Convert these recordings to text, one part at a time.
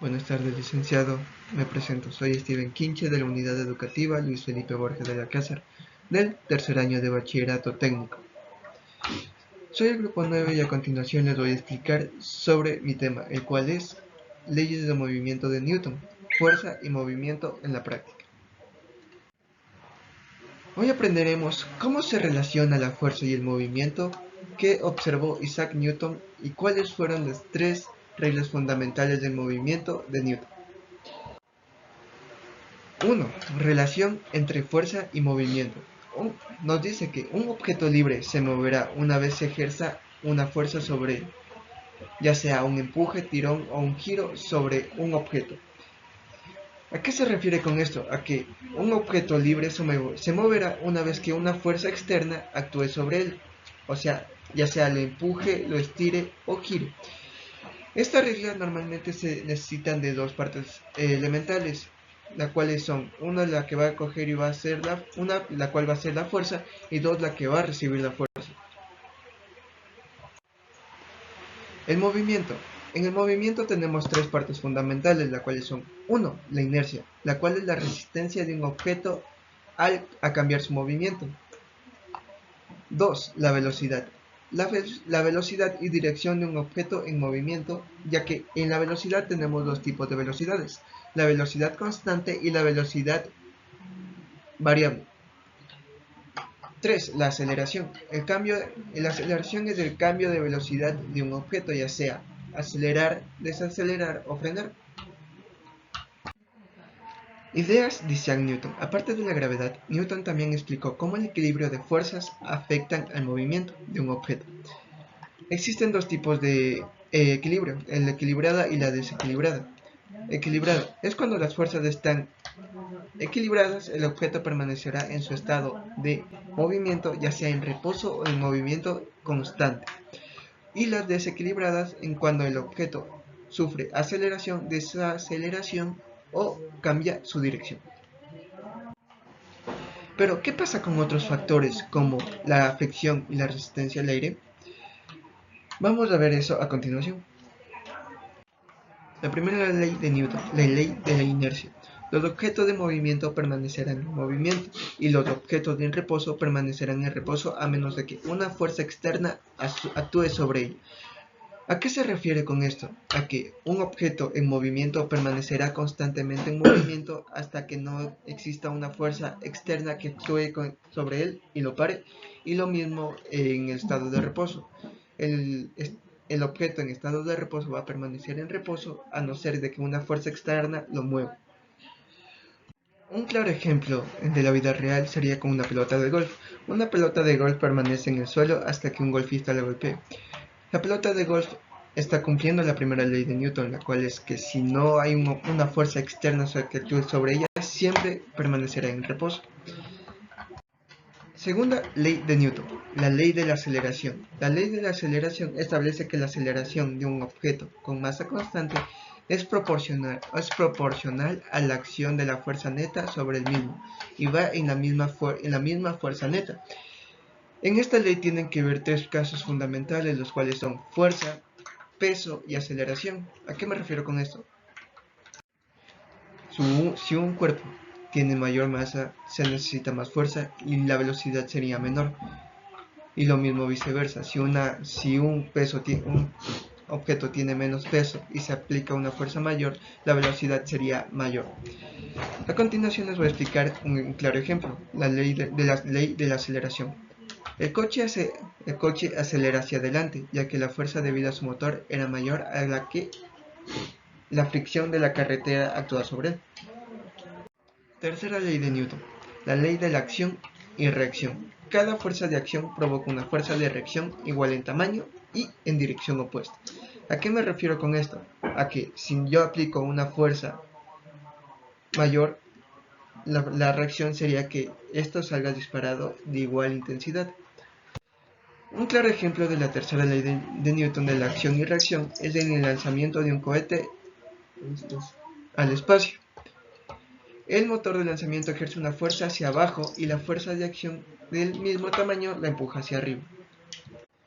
Buenas tardes, licenciado. Me presento. Soy Steven Quinche de la Unidad Educativa Luis Felipe Borges de Alcázar, del tercer año de Bachillerato Técnico. Soy el grupo 9 y a continuación les voy a explicar sobre mi tema, el cual es leyes de movimiento de Newton, fuerza y movimiento en la práctica. Hoy aprenderemos cómo se relaciona la fuerza y el movimiento, qué observó Isaac Newton y cuáles fueron las tres reglas fundamentales del movimiento de Newton. 1. Relación entre fuerza y movimiento. Nos dice que un objeto libre se moverá una vez se ejerza una fuerza sobre él, ya sea un empuje, tirón o un giro sobre un objeto. ¿A qué se refiere con esto? A que un objeto libre se moverá una vez que una fuerza externa actúe sobre él, o sea, ya sea lo empuje, lo estire o gire. Estas reglas normalmente se necesitan de dos partes elementales, las cuales son una la que va a coger y va a ser la cual va a ser la fuerza, y dos la que va a recibir la fuerza. El movimiento. En el movimiento tenemos tres partes fundamentales, las cuales son 1. La inercia, la cual es la resistencia de un objeto a cambiar su movimiento. 2. La velocidad. La velocidad y dirección de un objeto en movimiento, ya que en la velocidad tenemos dos tipos de velocidades, la velocidad constante y la velocidad variable. 3. La aceleración. La aceleración es el cambio de velocidad de un objeto, ya sea acelerar, desacelerar o frenar. Ideas de Isaac Newton. Aparte de la gravedad, Newton también explicó cómo el equilibrio de fuerzas afectan al movimiento de un objeto. Existen dos tipos de equilibrio, la equilibrada y la desequilibrada. Equilibrada es cuando las fuerzas están equilibradas, el objeto permanecerá en su estado de movimiento, ya sea en reposo o en movimiento constante. Y las desequilibradas en cuando el objeto sufre aceleración, desaceleración o cambia su dirección. Pero, ¿qué pasa con otros factores como la fricción y la resistencia al aire? Vamos a ver eso a continuación. La primera ley de Newton, la ley de la inercia. Los objetos de movimiento permanecerán en movimiento y los objetos en reposo permanecerán en reposo a menos de que una fuerza externa actúe sobre ellos. ¿A qué se refiere con esto? A que un objeto en movimiento permanecerá constantemente en movimiento hasta que no exista una fuerza externa que actúe sobre él y lo pare, y lo mismo en el estado de reposo. El objeto en estado de reposo va a permanecer en reposo a no ser de que una fuerza externa lo mueva. Un claro ejemplo de la vida real sería con una pelota de golf. Una pelota de golf permanece en el suelo hasta que un golfista la golpee. La pelota de golf está cumpliendo la primera ley de Newton, la cual es que si no hay una fuerza externa que actúe sobre ella, siempre permanecerá en reposo. Segunda ley de Newton, la ley de la aceleración. La ley de la aceleración establece que la aceleración de un objeto con masa constante es proporcional a la acción de la fuerza neta sobre el mismo y va en la misma fuerza neta. En esta ley tienen que ver tres casos fundamentales, los cuales son fuerza, peso y aceleración. ¿A qué me refiero con esto? Si un cuerpo tiene mayor masa, se necesita más fuerza y la velocidad sería menor. Y lo mismo viceversa. Si un objeto tiene menos peso y se aplica una fuerza mayor, la velocidad sería mayor. A continuación les voy a explicar un claro ejemplo, la ley de la aceleración. El coche acelera hacia adelante, ya que la fuerza debido a su motor era mayor a la que la fricción de la carretera actúa sobre él. Tercera ley de Newton, la ley de la acción y reacción. Cada fuerza de acción provoca una fuerza de reacción igual en tamaño y en dirección opuesta. ¿A qué me refiero con esto? A que si yo aplico una fuerza mayor, la reacción sería que esto salga disparado de igual intensidad. Un claro ejemplo de la tercera ley de Newton de la acción y reacción es en el lanzamiento de un cohete al espacio. El motor de lanzamiento ejerce una fuerza hacia abajo y la fuerza de acción del mismo tamaño la empuja hacia arriba.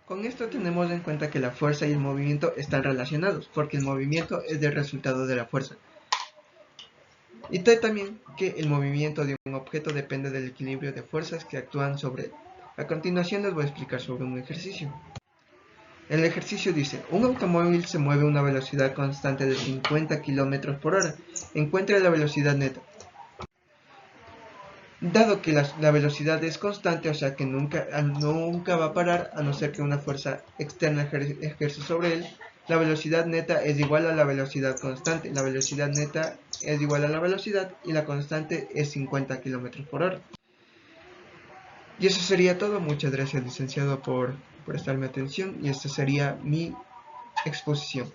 Con esto tenemos en cuenta que la fuerza y el movimiento están relacionados, porque el movimiento es el resultado de la fuerza. Y también que el movimiento de un objeto depende del equilibrio de fuerzas que actúan sobre él. A continuación les voy a explicar sobre un ejercicio. El ejercicio dice, un automóvil se mueve a una velocidad constante de 50 km por hora. Encuentra la velocidad neta. Dado que la velocidad es constante, o sea que nunca va a parar, a no ser que una fuerza externa ejerce sobre él, la velocidad neta es igual a la velocidad constante. La velocidad neta es igual a la velocidad y la constante es 50 km por hora. Y eso sería todo. Muchas gracias, licenciado, por prestarme atención, y esta sería mi exposición.